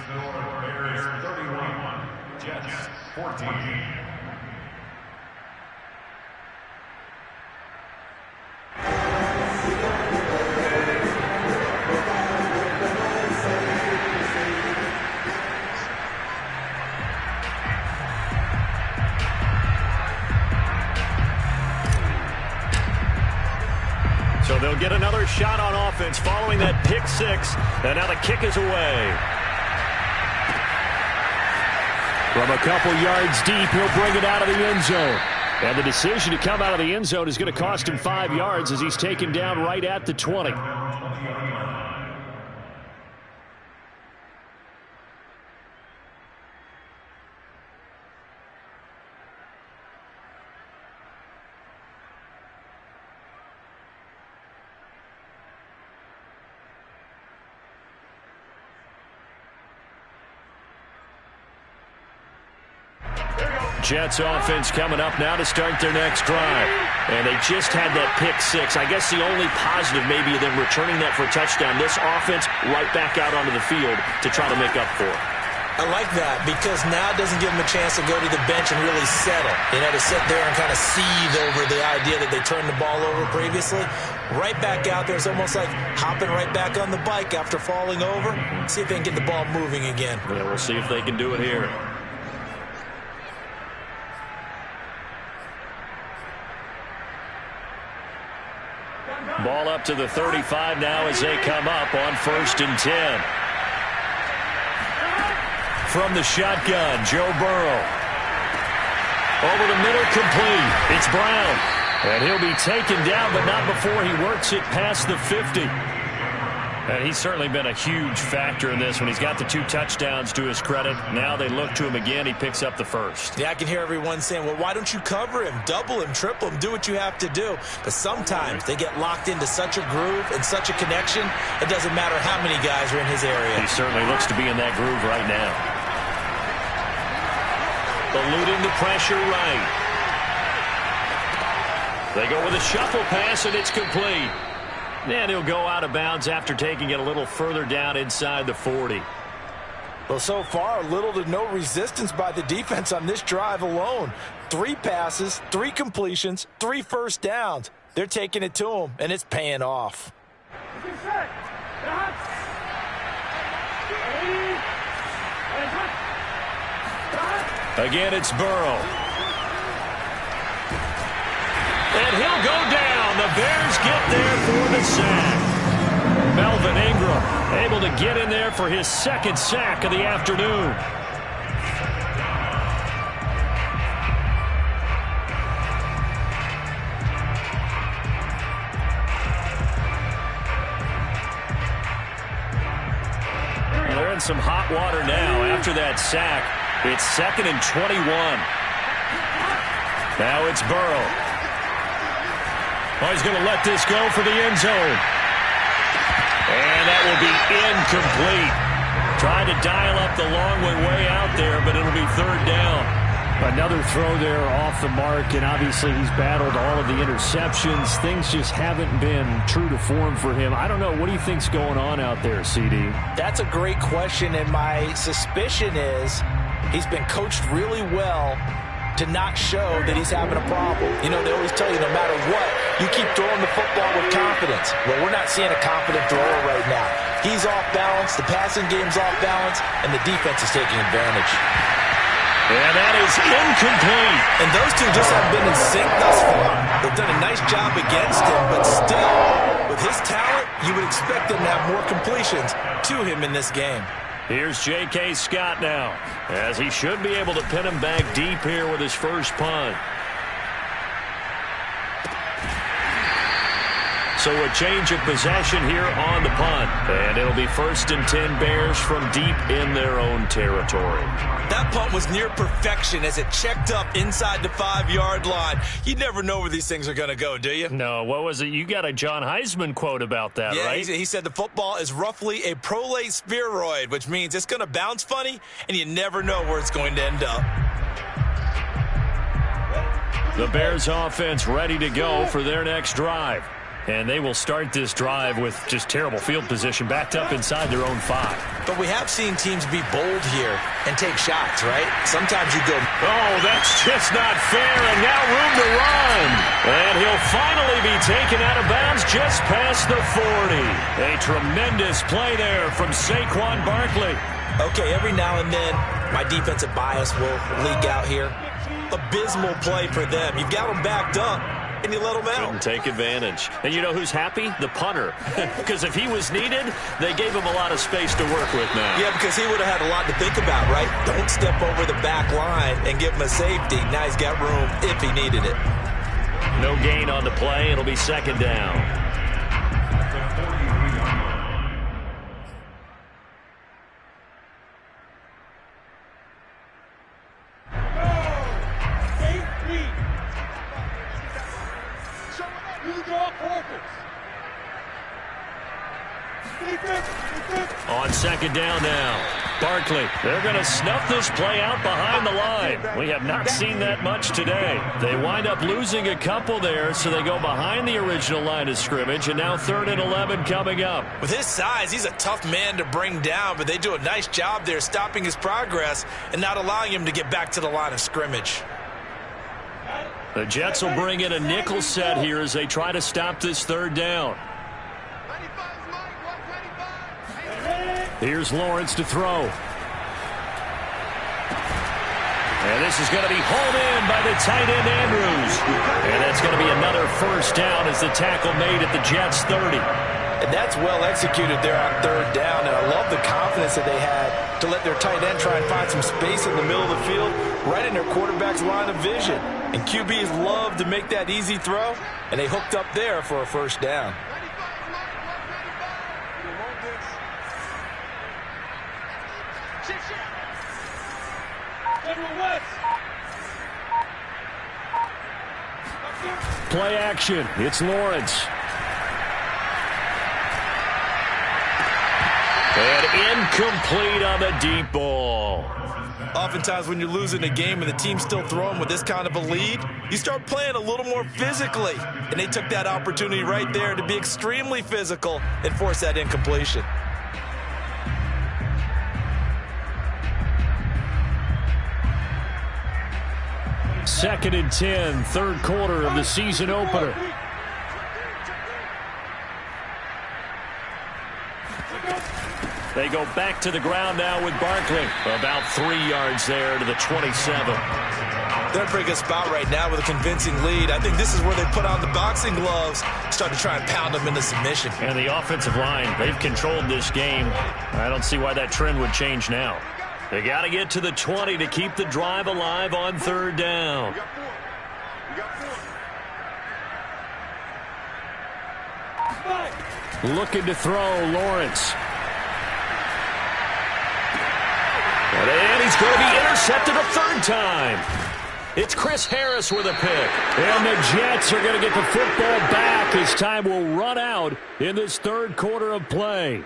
Speaker 3: 31, Jets 14.
Speaker 1: So they'll get another shot on offense following that pick 6. And now the kick is away. From a couple yards deep, he'll bring it out of the end zone. And the decision to come out of the end zone is going to cost him 5 yards as he's taken down right at the 20. Jets offense coming up now to start their next drive. And they just had that pick 6. I guess the only positive maybe of them returning that for a touchdown. This offense right back out onto the field to try to make up for it.
Speaker 4: I like that because now it doesn't give them a chance to go to the bench and really settle. To sit there and kind of seethe over the idea that they turned the ball over previously. Right back out there. It's almost like hopping right back on the bike after falling over. See if they can get the ball moving again.
Speaker 1: Yeah, we'll see if they can do it here. Ball up to the 35 now as they come up on 1st and 10. From the shotgun, Joe Burrow. Over the middle, complete. It's Brown. And he'll be taken down, but not before he works it past the 50. And he's certainly been a huge factor in this when he's got the 2 touchdowns to his credit. Now they look to him again. He picks up the 1st.
Speaker 4: Yeah, I can hear everyone saying, well, why don't you cover him, double him, triple him, do what you have to do. But sometimes they get locked into such a groove and such a connection, it doesn't matter how many guys are in his area.
Speaker 1: He certainly looks to be in that groove right now. Eluding the pressure right. They go with a shuffle pass, and it's complete. And he'll go out of bounds after taking it a little further down inside the 40.
Speaker 2: Well, so far, little to no resistance by the defense on this drive alone. 3 passes, 3 completions, 3 first downs. They're taking it to him, and it's paying off.
Speaker 1: Again, it's Burrow. And he'll go down. The Bears get there for the sack. Melvin Ingram able to get in there for his 2nd sack of the afternoon. And they're in some hot water now after that sack. It's 2nd and 21. Now it's Burrow. Oh, he's going to let this go for the end zone. And that will be incomplete. Trying to dial up the long way out there, but it'll be 3rd down.
Speaker 8: Another throw there off the mark, and obviously he's battled all of the interceptions. Things just haven't been true to form for him. I don't know. What do you think's going on out there, CD?
Speaker 2: That's a great question, and my suspicion is he's been coached really well to not show that he's having a problem. They always tell you no matter what, you keep throwing the football with confidence. Well, we're not seeing a confident thrower right now. He's off balance, the passing game's off balance, and the defense is taking advantage.
Speaker 1: And that is incomplete.
Speaker 2: And those two just haven't been in sync thus far. They've done a nice job against him, but still, with his talent, you would expect them to have more completions to him in this game.
Speaker 1: Here's J.K. Scott now, as he should be able to pin him back deep here with his first punt. So a change of possession here on the punt. And it'll be 1st and 10 Bears from deep in their own territory.
Speaker 4: That punt was near perfection as it checked up inside the 5-yard line. You never know where these things are going to go, do you?
Speaker 1: No, what was it? You got a John Heisman quote about that,
Speaker 4: yeah,
Speaker 1: right?
Speaker 4: He said the football is roughly a prolate spheroid, which means it's going to bounce funny, and you never know where it's going to end up.
Speaker 1: The Bears offense ready to go for their next drive. And they will start this drive with just terrible field position, backed up inside their own 5.
Speaker 4: But we have seen teams be bold here and take shots, right? Sometimes you go,
Speaker 1: oh, that's just not fair, and now room to run. And he'll finally be taken out of bounds just past the 40. A tremendous play there from Saquon Barkley.
Speaker 4: Okay, every now and then, my defensive bias will leak out here. Abysmal play for them. You've got them backed up. And you let him out.
Speaker 1: Couldn't take advantage. And you know who's happy? The punter. Because if he was needed, they gave him a lot of space to work with now.
Speaker 4: Yeah, because he would have had a lot to think about, right? Don't step over the back line and give him a safety. Now he's got room if he needed it.
Speaker 1: No gain on the play. It'll be 2nd down. On 2nd down now, Barkley. They're going to snuff this play out behind the line. We have not seen that much today. They wind up losing a couple there, so they go behind the original line of scrimmage, and now 3rd and 11 coming up.
Speaker 4: With his size, he's a tough man to bring down, but they do a nice job there stopping his progress and not allowing him to get back to the line of scrimmage.
Speaker 1: The Jets will bring in a nickel set here as they try to stop this 3rd down. Here's Lawrence to throw. And this is going to be hauled in by the tight end Andrews. And that's going to be another 1st down as the tackle made at the Jets 30.
Speaker 2: And that's well executed there on 3rd down. And I love the confidence that they had to let their tight end try and find some space in the middle of the field, right in their quarterback's line of vision. And QBs love to make that easy throw, and they hooked up there for a 1st down.
Speaker 1: Play action. It's Lawrence. And incomplete on the deep ball.
Speaker 4: Oftentimes when you're losing a game and the team's still throwing with this kind of a lead, you start playing a little more physically. And they took that opportunity right there to be extremely physical and force that incompletion.
Speaker 1: Second and 10, 3rd quarter of the season opener. They go back to the ground now with Barkley. About 3 yards there to the 27.
Speaker 4: They're in a pretty good spot right now with a convincing lead. I think this is where they put on the boxing gloves, start to try and pound them into submission.
Speaker 1: And the offensive line, they've controlled this game. I don't see why that trend would change now. They got to get to the 20 to keep the drive alive on 3rd down. Looking to throw, Lawrence. And he's going to be intercepted a 3rd time. It's Chris Harris with a pick. And the Jets are going to get the football back as time will run out in this 3rd quarter of play.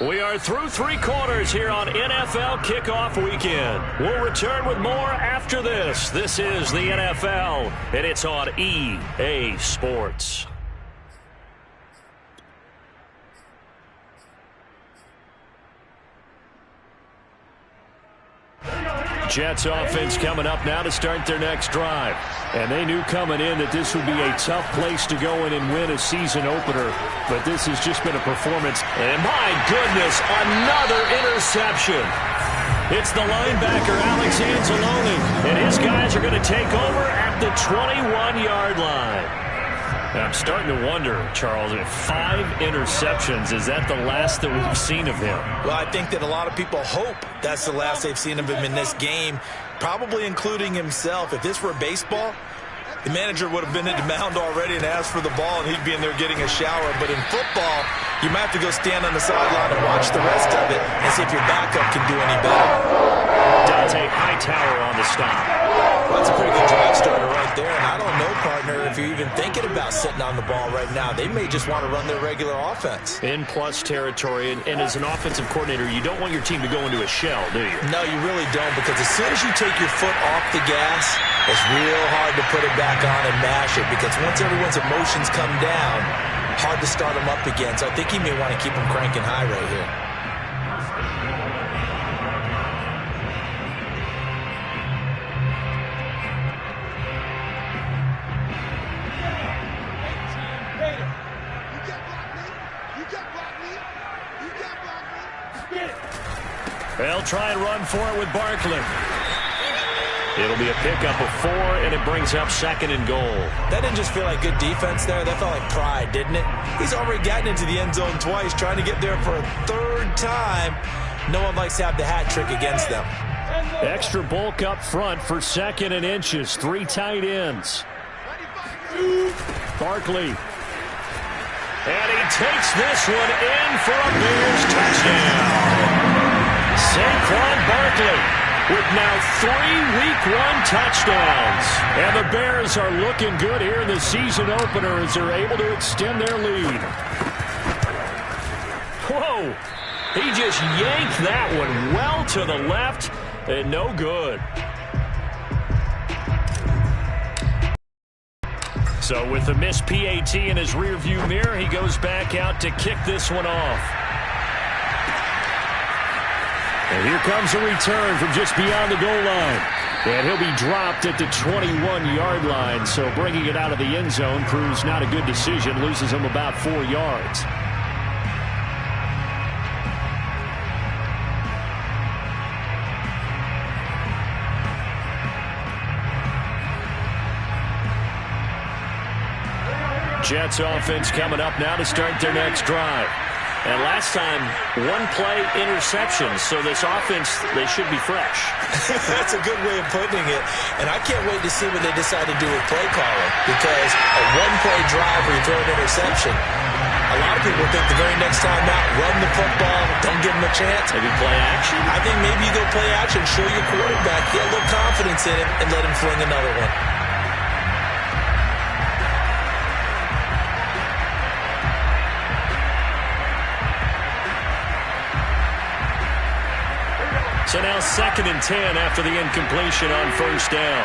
Speaker 1: We are through 3 quarters here on NFL Kickoff Weekend. We'll return with more after this. This is the NFL, and it's on EA Sports. Jets offense coming up now to start their next drive.
Speaker 8: And they knew coming in that this would be a tough place to go in and win a season opener. But this has just been a performance.
Speaker 1: And my goodness, another interception. It's the linebacker, Alex Anzalone. And his guys are going to take over at the 21-yard line. I'm starting to wonder, Charles, if 5 interceptions, is that the last that we've seen of him?
Speaker 4: Well, I think that a lot of people hope that's the last they've seen of him in this game, probably including himself. If this were baseball, the manager would have been at the mound already and asked for the ball, and he'd be in there getting a shower. But in football, you might have to go stand on the sideline and watch the rest of it and see if your backup can do any better.
Speaker 1: Dante Hightower on the stop.
Speaker 4: Well, that's a pretty good drive starter right there, and I don't know, partner, if you're even thinking about sitting on the ball right now. They may just want to run their regular offense.
Speaker 1: In plus territory, and as an offensive coordinator, you don't want your team to go into a shell, do you?
Speaker 4: No, you really don't, because as soon as you take your foot off the gas, it's real hard to put it back on and mash it, because once everyone's emotions come down, hard to start them up again. So I think he may want to keep them cranking high right here.
Speaker 1: They'll try and run for it with Barkley. It'll be a pickup of 4, and it brings up 2nd and goal.
Speaker 4: That didn't just feel like good defense there. That felt like pride, didn't it? He's already gotten into the end zone twice, trying to get there for a 3rd time. No one likes to have the hat trick against them.
Speaker 8: Extra bulk up front for 2nd and inches. 3 tight ends. Barkley.
Speaker 1: And he takes this one in for a Bears touchdown. Saquon Barkley with now 3 Week 1 touchdowns.
Speaker 8: And the Bears are looking good here in the season opener as they're able to extend their lead.
Speaker 1: Whoa! He just yanked that one well to the left, and no good. So with the missed PAT in his rearview mirror, he goes back out to kick this one off.
Speaker 8: And here comes a return from just beyond the goal line. And he'll be dropped at the 21-yard line. So bringing it out of the end zone proves not a good decision. Loses him about 4 yards.
Speaker 1: Jets offense coming up now to start their next drive. And last time, 1-play interception. So this offense, they should be fresh.
Speaker 4: That's a good way of putting it. And I can't wait to see what they decide to do with play calling. Because a 1-play drive where you throw an interception, a lot of people think the very next time out, run the football, don't give them a chance.
Speaker 1: Maybe play action?
Speaker 4: I think maybe you go play action, show your quarterback, get a little confidence in him, and let him fling another one.
Speaker 1: So now 2nd and 10 after the incompletion on 1st down.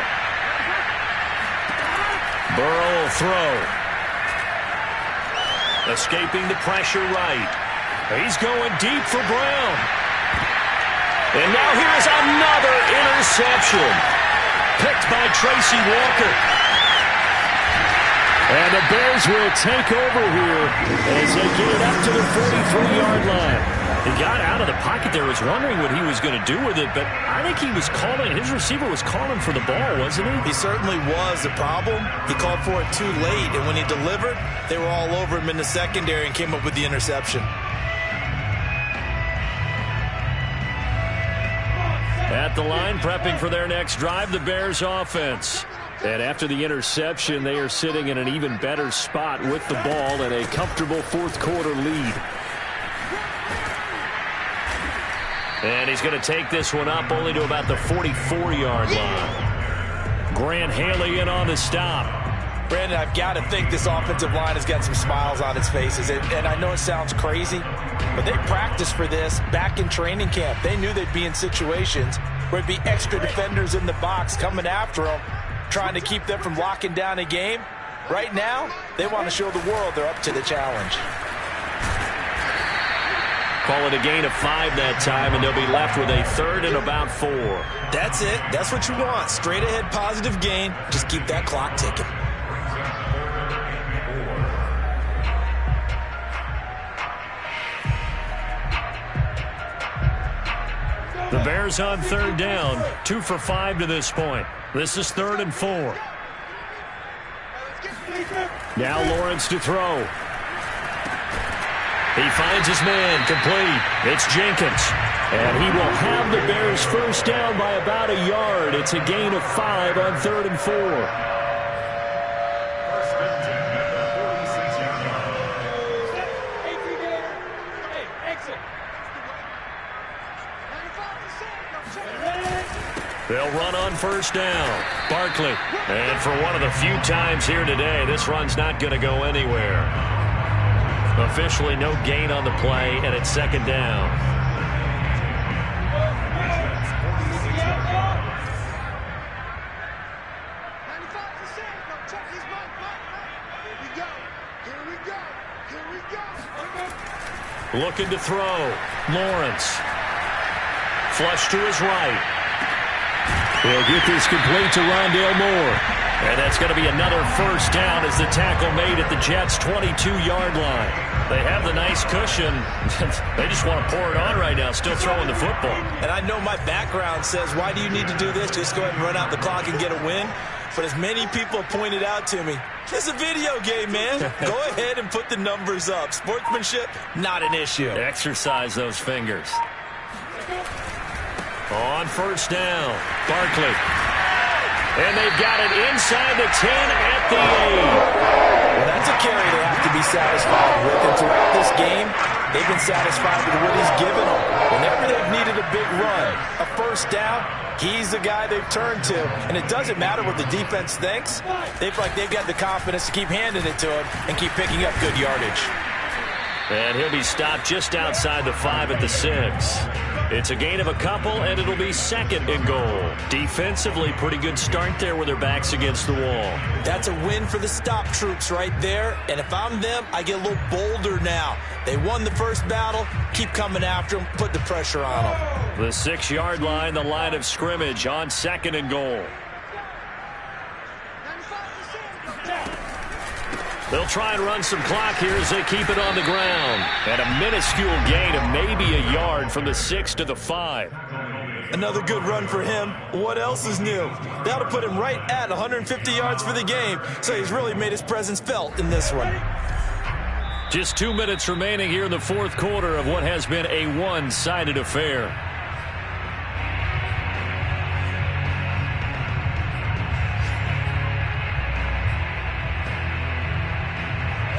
Speaker 1: Burrow will throw. Escaping the pressure right. He's going deep for Brown. And now here's another interception. Picked by Tracy Walker.
Speaker 8: And the Bears will take over here as they get it up to the 43-yard line.
Speaker 1: He got out of the pocket there, was wondering what he was going to do with it, but I think he was calling, his receiver was calling for the ball, wasn't he?
Speaker 4: He certainly was. The problem, he called for it too late, and when he delivered, they were all over him in the secondary and came up with the interception.
Speaker 1: At the line, prepping for their next drive, the Bears offense.
Speaker 8: And after the interception, they are sitting in an even better spot with the ball and a comfortable 4th quarter lead.
Speaker 1: And he's going to take this one up only to about the 44-yard line. Grant Haley in on the stop.
Speaker 4: Brandon, I've got to think this offensive line has got some smiles on its faces. And I know it sounds crazy, but they practiced for this back in training camp. They knew they'd be in situations where it'd be extra defenders in the box coming after them, trying to keep them from locking down a game. Right now, they want to show the world they're up to the challenge.
Speaker 1: Call it a gain of 5 that time, and they'll be left with a 3rd and about 4.
Speaker 4: That's it. That's what you want. Straight ahead positive gain. Just keep that clock ticking.
Speaker 1: The Bears on 3rd down, 2 for 5 to this point. This is 3rd and 4. Now Lawrence to throw. He finds his man complete. It's Jenkins. And he will have the Bears first down by about a yard. It's a gain of 5 on 3rd and 4. They'll run on first down. Barkley. And for one of the few times here today, this run's not going to go anywhere. Officially no gain on the play, and it's 2nd down. Looking to throw. Lawrence. Flush to his right.
Speaker 8: He'll get this complete to Rondale Moore.
Speaker 1: And that's going to be another first down as the tackle made at the Jets' 22-yard line. They have the nice cushion. They just want to pour it on right now, still throwing the football.
Speaker 4: And I know my background says, why do you need to do this? Just go ahead and run out the clock and get a win. But as many people pointed out to me, it's a video game, man. Go ahead and put the numbers up. Sportsmanship, not an issue.
Speaker 1: Exercise those fingers. On first down, Barkley. And they've got it inside the 10 at the 8.
Speaker 2: Well, that's a carry they have to be satisfied with. And throughout this game, they've been satisfied with what he's given them. Whenever they've needed a big run, a first down, he's the guy they've turned to. And it doesn't matter what the defense thinks. They've got the confidence to keep handing it to him and keep picking up good yardage.
Speaker 1: And he'll be stopped just outside the 5 at the 6. It's a gain of a couple, and it'll be 2nd and goal. Defensively, pretty good start there with their backs against the wall.
Speaker 4: That's a win for the stop troops right there. And if I'm them, I get a little bolder now. They won the first battle. Keep coming after them. Put the pressure on them.
Speaker 1: The 6-yard line, the line of scrimmage on 2nd and goal. They'll try and run some clock here as they keep it on the ground. And a minuscule gain of maybe a yard from the 6 to the 5.
Speaker 4: Another good run for him. What else is new? That'll put him right at 150 yards for the game. So he's really made his presence felt in this one.
Speaker 1: Just 2 minutes remaining here in the 4th quarter of what has been a one-sided affair.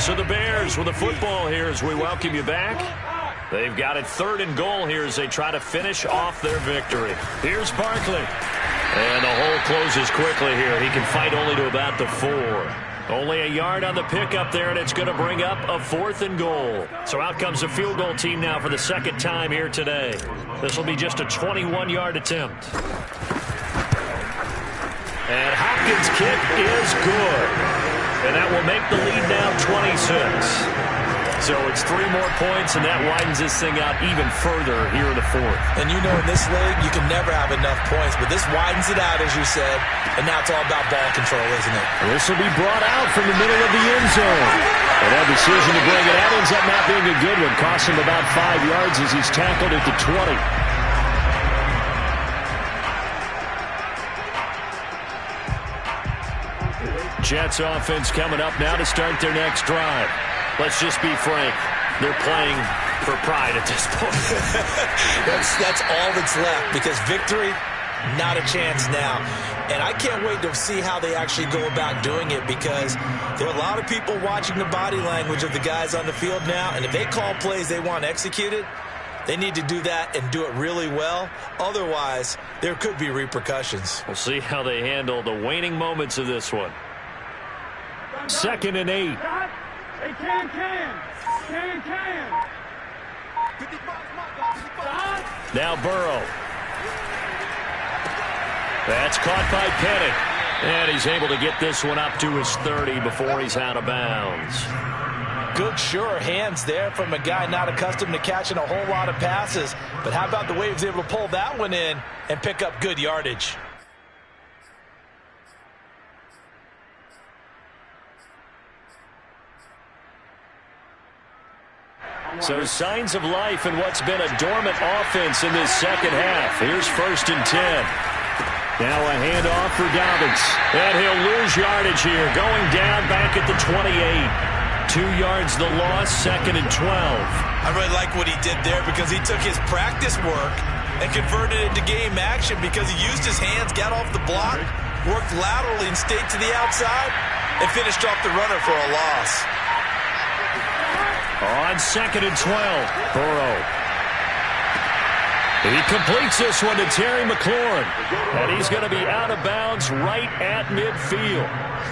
Speaker 1: So the Bears with the football here as we welcome you back. They've got it 3rd and goal here as they try to finish off their victory. Here's Barkley. And the hole closes quickly here. He can fight only to about the 4. Only a yard on the pickup there, and it's going to bring up a 4th and goal. So out comes the field goal team now for the 2nd time here today. This will be just a 21-yard attempt. And Hopkins' kick is good. And that will make the lead now 26. So it's 3 more points, and that widens this thing out even further here in the 4th.
Speaker 4: And you know in this league, you can never have enough points, but this widens it out, as you said, and now it's all about ball control, isn't it?
Speaker 8: This will be brought out from the middle of the end zone. And that decision to bring it out ends up not being a good one. Costs him about 5 yards as he's tackled at the 20. Jets offense coming up now to start their next drive. Let's just be frank. They're playing for pride at this point.
Speaker 4: that's all that's left, because victory, not a chance now. And I can't wait to see how they actually go about doing it, because there are a lot of people watching the body language of the guys on the field now, and if they call plays they want executed, they need to do that and do it really well. Otherwise, there could be repercussions.
Speaker 1: We'll see how they handle the waning moments of this one. 2nd and 8.
Speaker 6: Hey, can.
Speaker 1: Now Burrow. That's caught by Penning. And he's able to get this one up to his 30 before he's out of bounds.
Speaker 2: Good, sure hands there from a guy not accustomed to catching a whole lot of passes. But how about the way he was able to pull that one in and pick up good yardage?
Speaker 1: So signs of life in what's been a dormant offense in this second half. Here's 1st and 10. Now a handoff for Dobbins. And he'll lose yardage here. Going down back at the 28. 2 yards the loss, 2nd and 12.
Speaker 2: I really like what he did there because he took his practice work and converted it to game action because he used his hands, got off the block, worked laterally and stayed to the outside, and finished off the runner for a loss.
Speaker 1: On 2nd and 12, Burrow. He completes this one to Terry McLaurin. And he's going to be out of bounds right at midfield.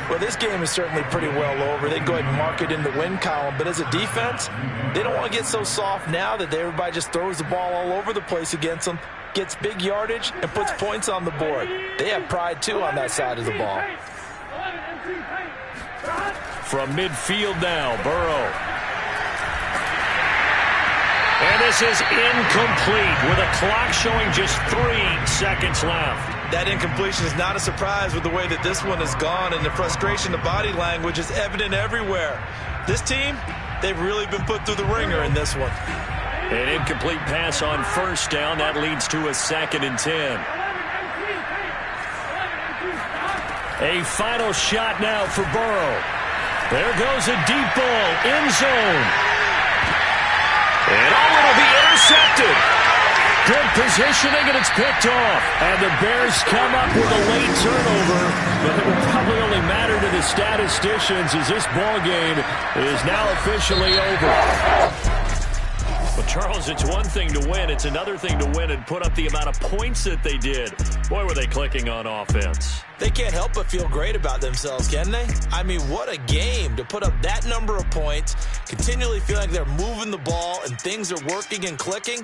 Speaker 2: Well, this game is certainly pretty well over. They can go ahead and mark it in the win column. But as a defense, they don't want to get so soft now that everybody just throws the ball all over the place against them, gets big yardage, and puts points on the board. They have pride, too, on that side of the ball.
Speaker 1: From midfield now, Burrow. And this is incomplete with a clock showing just 3 seconds left.
Speaker 2: That incompletion is not a surprise with the way that this one has gone, and the frustration, the body language is evident everywhere. This team, they've really been put through the ringer in this one.
Speaker 1: An incomplete pass on 1st down. That leads to a 2nd and 10. A final shot now for Burrow. There goes a deep ball, end zone. And it'll be intercepted. Good positioning, and it's picked off. And the Bears come up with a late turnover, but it will probably only matter to the statisticians as this ball game is now officially over. Well, Charles, it's one thing to win. It's another thing to win and put up the amount of points that they did. Boy, were they clicking on offense.
Speaker 2: They can't help but feel great about themselves, can they? I mean, what a game to put up that number of points, continually feel like they're moving the ball and things are working and clicking.